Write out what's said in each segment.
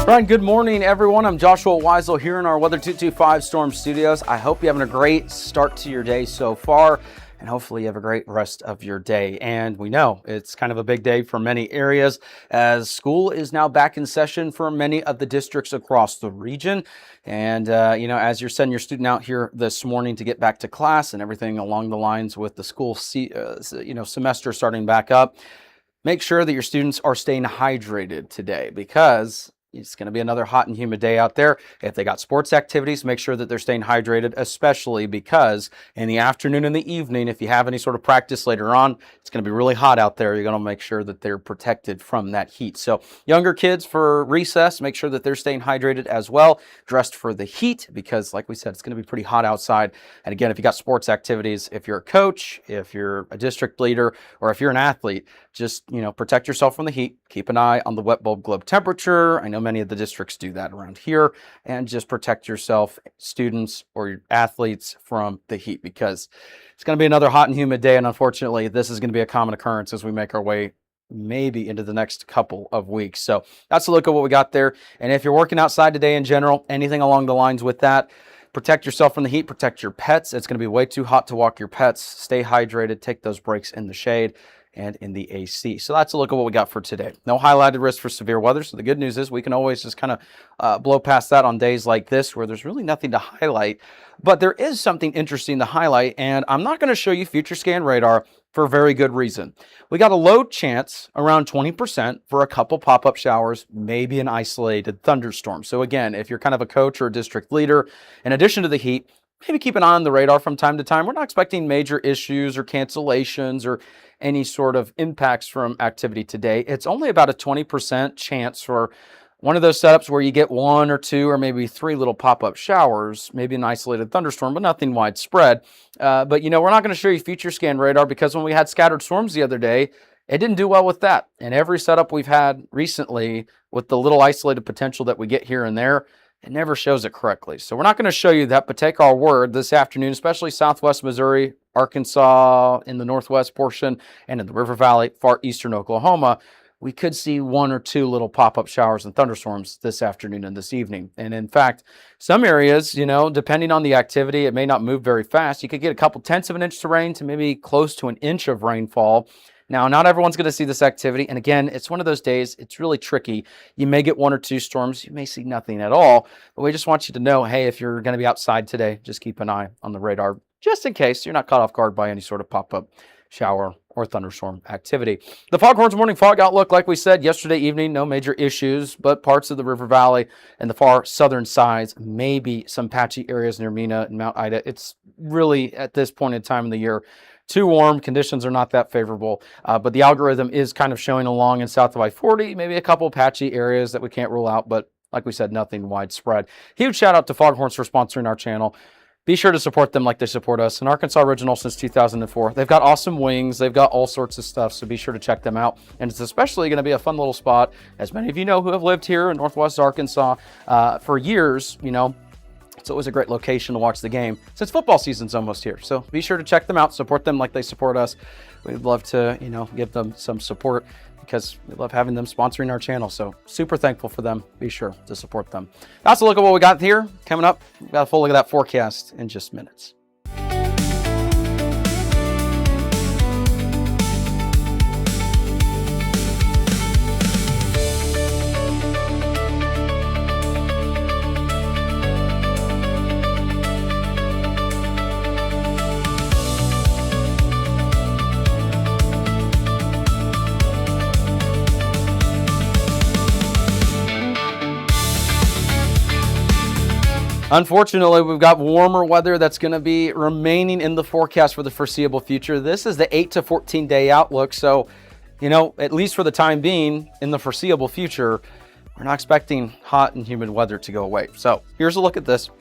Brian, good morning, everyone. I'm Joshua Weisel here in our Weather 225 Storm Studios. I hope you're having a great start to your day so far, and hopefully you have a great rest of your day. And we know it's kind of a big day for many areas as school is now back in session for many of the districts across the region. And, as you're sending your student out here this morning to get back to class and everything along the lines with the school semester starting back up, make sure that your students are staying hydrated today because it's going to be another hot and humid day out there. If they got sports activities, make sure that they're staying hydrated, especially because in the afternoon and the evening, if you have any sort of practice later on, it's going to be really hot out there. You're going to make sure that they're protected from that heat. So younger kids for recess, make sure that they're staying hydrated as well, dressed for the heat because like we said, it's going to be pretty hot outside. And again, if you got sports activities, if you're a coach, if you're a district leader, or if you're an athlete, just, protect yourself from the heat. Keep an eye on the wet bulb globe temperature. I know many of the districts do that around here, and just protect yourself, students or your athletes, from the heat because it's going to be another hot and humid day. And unfortunately, this is going to be a common occurrence as we make our way maybe into the next couple of weeks. So that's a look at what we got there. And if you're working outside today in general, anything along the lines with that, protect yourself from the heat, protect your pets. It's going to be way too hot to walk your pets. Stay hydrated, take those breaks in the shade and in the AC. So that's a look at what we got for today. No highlighted risk for severe weather. So the good news is we can always just kind of blow past that on days like this where there's really nothing to highlight. But there is something interesting to highlight, and I'm not going to show you future scan radar for a very good reason. We got a low chance around 20% for a couple pop-up showers, maybe an isolated thunderstorm. So again, if you're kind of a coach or a district leader, in addition to the heat, maybe keep an eye on the radar from time to time. We're not expecting major issues or cancellations or any sort of impacts from activity today. It's only about a 20% chance for one of those setups where you get one or two or maybe three little pop-up showers, maybe an isolated thunderstorm, but nothing widespread. But we're not going to show you future scan radar because when we had scattered storms the other day, it didn't do well with that. And every setup we've had recently with the little isolated potential that we get here and there, it never shows it correctly. So we're not going to show you that, but take our word this afternoon, especially southwest Missouri, Arkansas, in the northwest portion, and in the River Valley, far eastern Oklahoma, we could see one or two little pop-up showers and thunderstorms this afternoon and this evening. And in fact, some areas, depending on the activity, it may not move very fast. You could get a couple tenths of an inch of rain to maybe close to an inch of rainfall. Now, not everyone's going to see this activity. And again, it's one of those days, it's really tricky. You may get one or two storms. You may see nothing at all. But we just want you to know, hey, if you're going to be outside today, just keep an eye on the radar, just in case you're not caught off guard by any sort of pop-up shower or thunderstorm activity. The Foghorns morning fog outlook, like we said yesterday evening, no major issues, but parts of the River Valley and the far southern sides, maybe some patchy areas near Mena and Mount Ida. It's really, at this point in time of the year, too warm. Conditions are not that favorable, but the algorithm is kind of showing along in south of I-40, maybe a couple patchy areas that we can't rule out, but like we said, nothing widespread. Huge shout out to Foghorns for sponsoring our channel. Be sure to support them like they support us. An Arkansas original since 2004. They've got awesome wings. They've got all sorts of stuff, so be sure to check them out. And it's especially going to be a fun little spot, as many of you know who have lived here in Northwest Arkansas for years, it's always a great location to watch the game since football season's almost here. So be sure to check them out, support them like they support us. We'd love to, give them some support because we love having them sponsoring our channel. So super thankful for them. Be sure to support them. That's a look at what we got here. Coming up, we've got a full look at that forecast in just minutes. Unfortunately, we've got warmer weather that's going to be remaining in the forecast for the foreseeable future. This is the 8 to 14 day outlook. So, at least for the time being, in the foreseeable future, we're not expecting hot and humid weather to go away. So here's a look at this.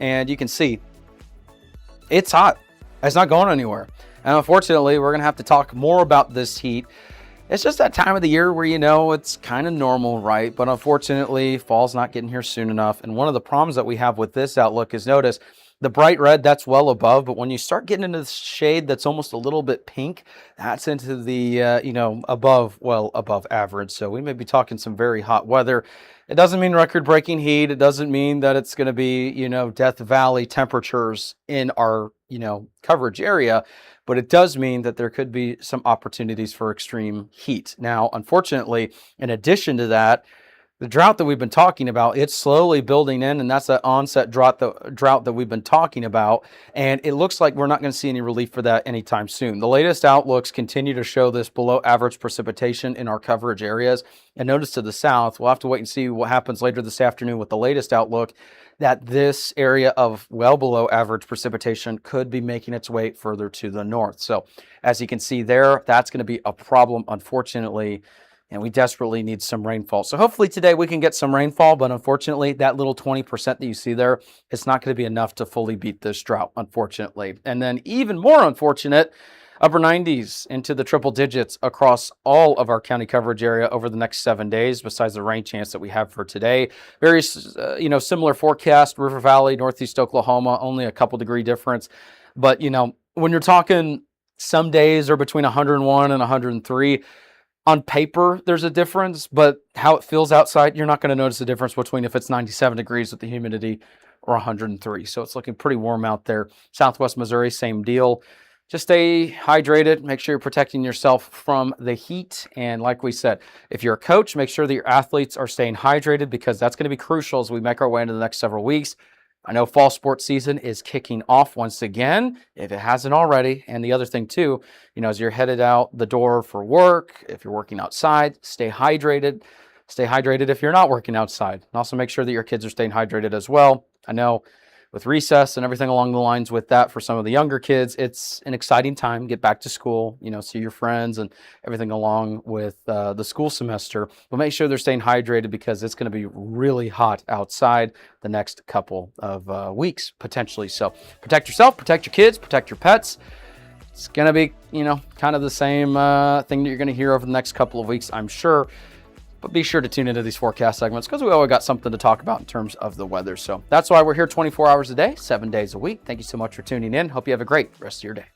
And you can see it's hot. It's not going anywhere. And unfortunately, we're going to have to talk more about this heat. It's just that time of the year where, it's kind of normal, right? But unfortunately, fall's not getting here soon enough. And one of the problems that we have with this outlook is, notice, The bright red, that's well above, but when you start getting into the shade that's almost a little bit pink, that's into the, well above average. So we may be talking some very hot weather. It doesn't mean record-breaking heat. It doesn't mean that it's going to be, Death Valley temperatures in our, coverage area, but it does mean that there could be some opportunities for extreme heat. Now, unfortunately, in addition to that, the drought that we've been talking about, it's slowly building in, and that's that onset drought that we've been talking about. And it looks like we're not going to see any relief for that anytime soon. The latest outlooks continue to show this below average precipitation in our coverage areas. And notice to the south, we'll have to wait and see what happens later this afternoon with the latest outlook, that this area of well below average precipitation could be making its way further to the north. So as you can see there, that's going to be a problem, unfortunately. And we desperately need some rainfall. So hopefully today we can get some rainfall, but unfortunately that little 20% that you see there, it's not going to be enough to fully beat this drought, unfortunately. And then even more unfortunate, upper 90s into the triple digits across all of our county coverage area over the next 7 days, besides the rain chance that we have for today. Very, similar forecast, River Valley, Northeast Oklahoma, only a couple degree difference. But, when you're talking some days are between 101 and 103, on paper, there's a difference, but how it feels outside, you're not going to notice the difference between if it's 97 degrees with the humidity or 103. So it's looking pretty warm out there. Southwest Missouri, same deal. Just stay hydrated. Make sure you're protecting yourself from the heat. And like we said, if you're a coach, make sure that your athletes are staying hydrated, because that's going to be crucial as we make our way into the next several weeks. I know fall sports season is kicking off once again, if it hasn't already. And the other thing too, as you're headed out the door for work, if you're working outside, stay hydrated. Stay hydrated if you're not working outside. And also make sure that your kids are staying hydrated as well. I know with recess and everything along the lines with that, for some of the younger kids, it's an exciting time. Get back to school, see your friends and everything along with the school semester. But make sure they're staying hydrated, because it's going to be really hot outside the next couple of weeks, potentially. So protect yourself, protect your kids, protect your pets. It's going to be, kind of the same thing that you're going to hear over the next couple of weeks, I'm sure. But be sure to tune into these forecast segments, because we always got something to talk about in terms of the weather. So that's why we're here 24 hours a day, 7 days a week. Thank you so much for tuning in. Hope you have a great rest of your day.